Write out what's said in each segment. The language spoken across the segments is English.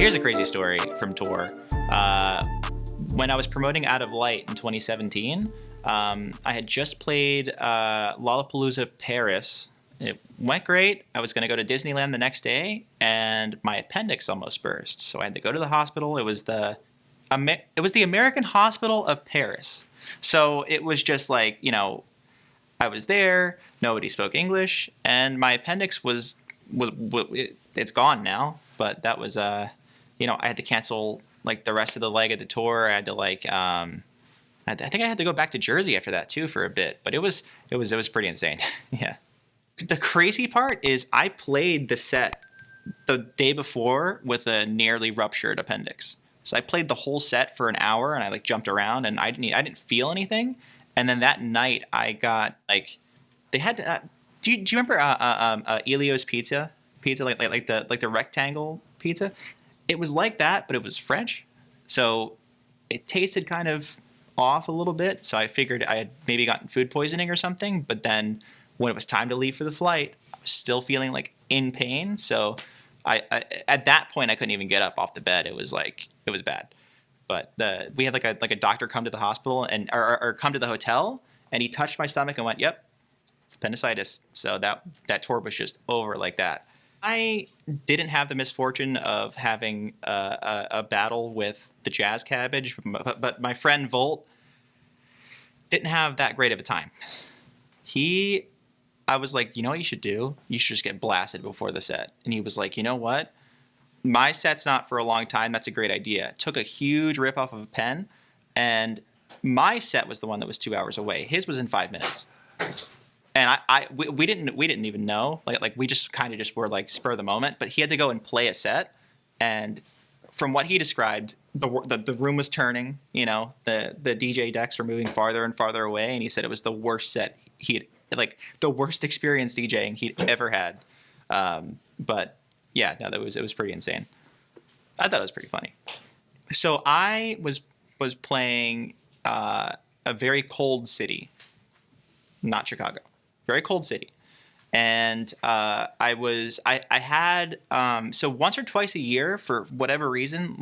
here's a crazy story from tour. When I was promoting Out of Light in 2017, I had just played Lollapalooza Paris. It went great. I was going to go to Disneyland the next day, and my appendix almost burst. So I had to go to the hospital. It was the American Hospital of Paris. So it was just like, I was there. Nobody spoke English, and my appendix was it's gone now. But that was I had to cancel like the rest of the leg of the tour. I had to I think I had to go back to Jersey after that too for a bit. But it was pretty insane. Yeah. The crazy part is I played the set the day before with a nearly ruptured appendix. So I played the whole set for an hour, and I jumped around, and I didn't feel anything. And then that night I got they had do you remember Elio's pizza like the rectangle pizza? It was like that, but it was French, so it tasted kind of off a little bit. So I figured I had maybe gotten food poisoning or something. But then when it was time to leave for the flight, I was still feeling in pain. So I at that point I couldn't even get up off the bed. It was bad. But we had a doctor come to the hospital or come to the hotel, and he touched my stomach and went, "Yep, appendicitis." So that tour was just over like that. I didn't have the misfortune of having a battle with the jazz cabbage, but my friend Volt didn't have that great of a time. I was like, you know what you should do? You should just get blasted before the set. And he was like, you know what? My set's not for a long time. That's a great idea. Took a huge rip off of a pen, and my set was the one that was 2 hours away. His was in 5 minutes. And we didn't even know. We just kind of just were spur of the moment. But he had to go and play a set, and from what he described, the room was turning. The DJ decks were moving farther and farther away, and he said it was the worst set the worst experience DJing he'd ever had. But yeah, no, it was pretty insane. I thought it was pretty funny. So I was playing a very cold city, not Chicago. Very cold city. And I had so once or twice a year, for whatever reason,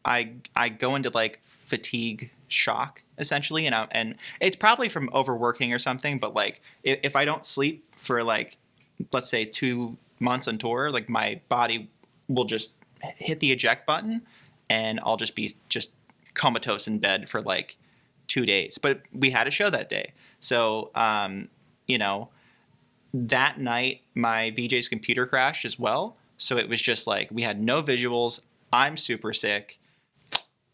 I go into fatigue shock essentially, and it's probably from overworking or something. But if I don't sleep for let's say 2 months on tour, my body will just hit the eject button, and I'll just be comatose in bed for 2 days. But we had a show that day, so that night my VJ's computer crashed as well. So it was just we had no visuals. I'm super sick.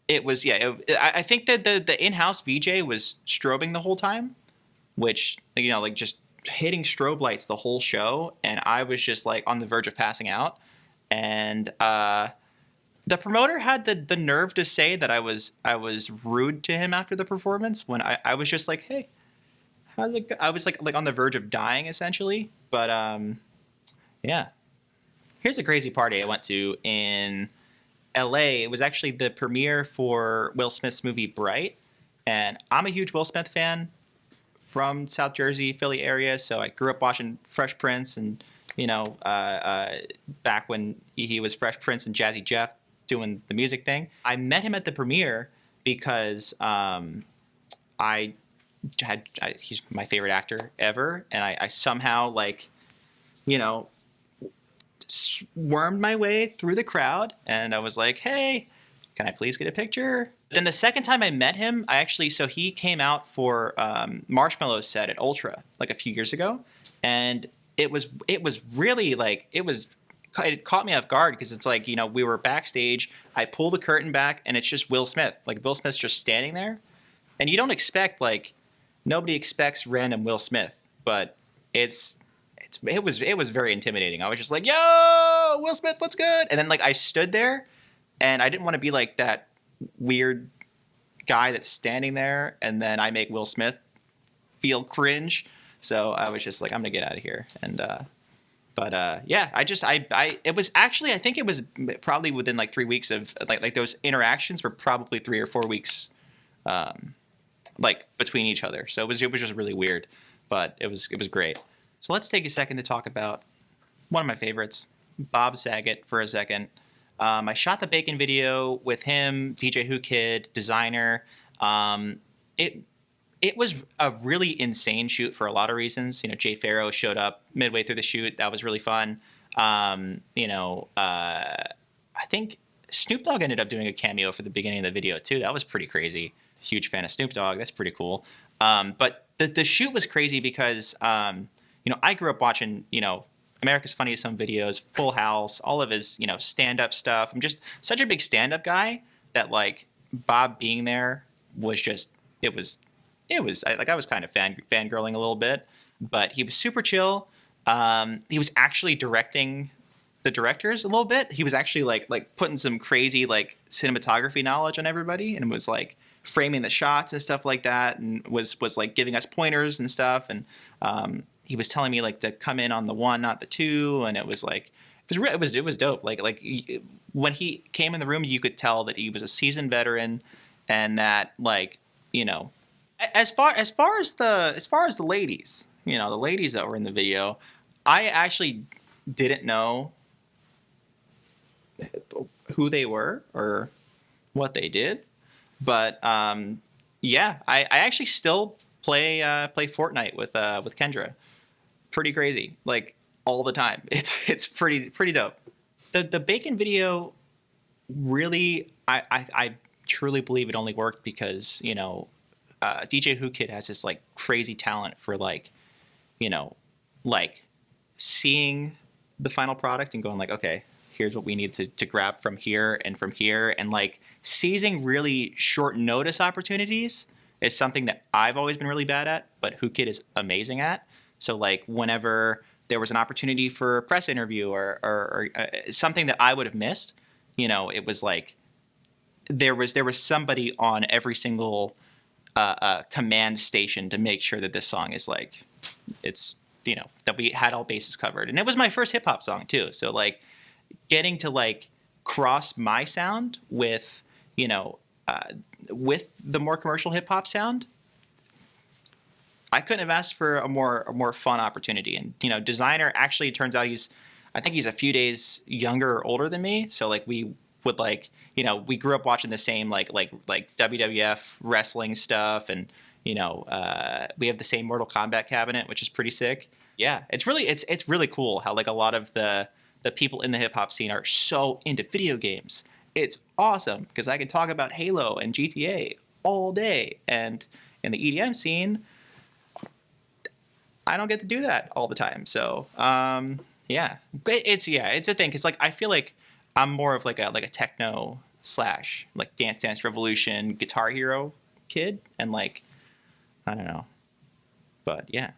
It was, I think that the in-house VJ was strobing the whole time, which, just hitting strobe lights the whole show. And I was just on the verge of passing out. And the promoter had the nerve to say that I was rude to him after the performance, when I was just hey, how's it go? I was on the verge of dying essentially. But yeah. Here's a crazy party I went to in LA. It was actually the premiere for Will Smith's movie Bright, and I'm a huge Will Smith fan from South Jersey, Philly area. So I grew up watching Fresh Prince, and back when he was Fresh Prince and Jazzy Jeff doing the music thing. I met him at the premiere because he's my favorite actor ever, and I somehow wormed my way through the crowd, and I was like, hey, can I please get a picture? Then the second time I met him, so he came out for Marshmallow's set at Ultra a few years ago, and it was really it caught me off guard, because it's we were backstage, I pull the curtain back, and it's just Will Smith. Will Smith's just standing there, and you don't expect nobody expects random Will Smith, but it was very intimidating. I was just yo, Will Smith, what's good? And then I stood there, and I didn't want to be that weird guy that's standing there, and then I make Will Smith feel cringe. So I was just I'm gonna get out of here. And yeah, it was actually, I think it was probably within 3 weeks of those interactions were probably 3 or 4 weeks between each other. So it was just really weird, but it was great. So let's take a second to talk about one of my favorites, Bob Saget, for a second. I shot the Bacon video with him, DJ Who Kid, designer. It it was a really insane shoot for a lot of reasons. You know, Jay Farrow showed up midway through the shoot. That was really fun. I think Snoop Dogg ended up doing a cameo for the beginning of the video too. That was pretty crazy. Huge fan of Snoop Dogg. That's pretty cool. But the shoot was crazy because I grew up watching America's Funniest Home Videos, Full House, all of his stand-up stuff. I'm just such a big stand-up guy that like Bob being there was just it was I was kind of fangirling a little bit, but he was super chill. He was actually directing the directors a little bit. He was actually like putting some crazy like cinematography knowledge on everybody, and was like framing the shots and stuff like that, and was like giving us pointers and stuff. And he was telling me like to come in on the 1, not the 2, and it was like it was dope. Like when he came in the room, you could tell that he was a seasoned veteran, and that like as far as the ladies, the ladies that were in the video, I actually didn't know who they were or what they did, but yeah, I actually still play Fortnite with Kendra. Pretty crazy, like all the time. It's pretty dope. The Bacon video really, I truly believe it only worked because DJ Who Kid has this like crazy talent for like seeing the final product and going like, okay, here's what we need to grab from here, and like seizing really short notice opportunities is something that I've always been really bad at, but Who Kid is amazing at. So like whenever there was an opportunity for a press interview or something that I would have missed, it was like there was somebody on every single command station to make sure that this song is like it's that we had all bases covered. And it was my first hip hop song too, so like getting to like cross my sound with with the more commercial hip hop sound, I couldn't have asked for a more fun opportunity. And designer actually, it turns out I think he's a few days younger or older than me, so like we would like we grew up watching the same like WWF wrestling stuff, and we have the same Mortal Kombat cabinet, which is pretty sick. Yeah, it's really cool how like a lot of the people in the hip hop scene are so into video games. It's awesome because I can talk about Halo and GTA all day, and in the EDM scene, I don't get to do that all the time. So yeah, it's a thing because like I feel like I'm more of like a techno / like Dance Dance Revolution, Guitar Hero kid, and like I don't know, but yeah.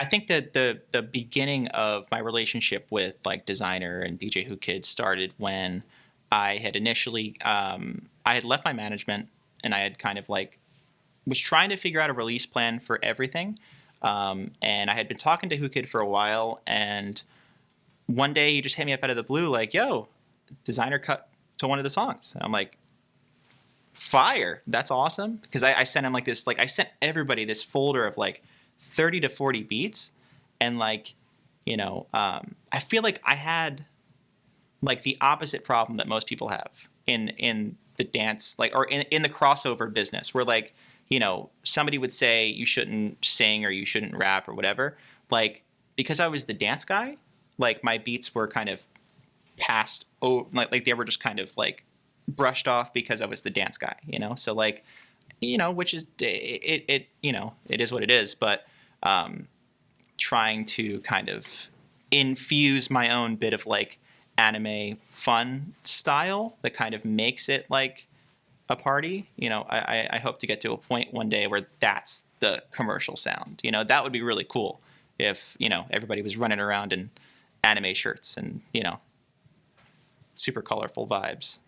I think that the beginning of my relationship with like designer and DJ Who Kid started when I had initially I had left my management, and I had kind of like was trying to figure out a release plan for everything, and I had been talking to Who Kid for a while, and one day he just hit me up out of the blue like, yo, designer cut to one of the songs. And I'm like, fire, that's awesome. Because I sent him like this, like I sent everybody this folder of like 30 to 40 beats, and like I feel like I had like the opposite problem that most people have in the dance, like, or in the crossover business, where like somebody would say you shouldn't sing or you shouldn't rap or whatever. Like, because I was the dance guy, like my beats were kind of passed like they were just kind of like brushed off because I was the dance guy, so like which is it is what it is. But trying to kind of infuse my own bit of like anime fun style that kind of makes it like a party, I hope to get to a point one day where that's the commercial sound. That would be really cool if everybody was running around in anime shirts and super colorful vibes.